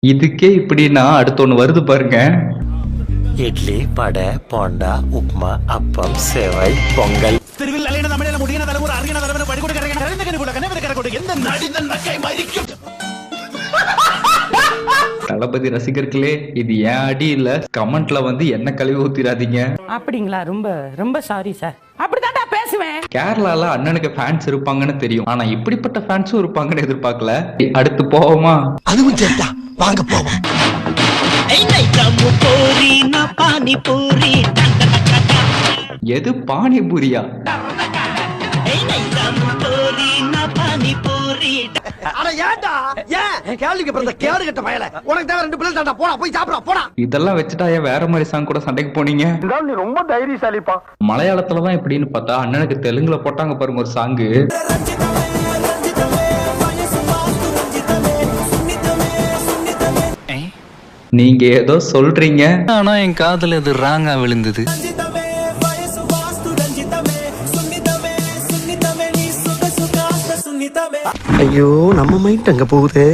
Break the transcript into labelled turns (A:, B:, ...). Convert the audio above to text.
A: இதுக்கே இப்படின்னா அடுத்து ஒண்ணு வருது பாருங்க.
B: இட்லி, வடை, போண்டா, உப்புமா, அப்பம், சேவை, பொங்கல்.
A: தளபதி ரசிகர்களே, இது ஏன் அடி இல்ல. கமெண்ட்ல வந்து என்ன கழுவி ஊத்திராதீங்க.
C: அப்படிங்களா? ரொம்ப ரொம்ப சாரி சார். அப்படித்தான்டா பேசுவேன்.
A: கேரளால அண்ணனுக்கு ஃபேன்ஸ் இருப்பாங்கன்னு தெரியும். ஆனா இப்படிப்பட்ட ஃபேன்ஸும் இருப்பாங்கன்னு எதிர்பார்க்கல. அடுத்து போவோமா?
B: அதுவும் சேர்த்தா வாங்க போவோம்.
A: எது பானிபூரியா? இதெல்லாம் வச்சுட்டா ஏன் வேற மாதிரி சாங் கூட சண்டைக்கு போனீங்க?
B: நீ ரொம்ப தைரியசாலிப்பா.
A: மலையாளத்துலதான் எப்படின்னு பார்த்தா அண்ணனுக்கு தெலுங்குல போட்டாங்க பாருங்க ஒரு சாங்கு. நீங்க ஏதோ சொல்றீங்க,
D: ஆனா என் காதுல இது ராங்கா விழுந்தது.
B: ஐயோ, நம்ம மைண்ட் அங்க போகுது.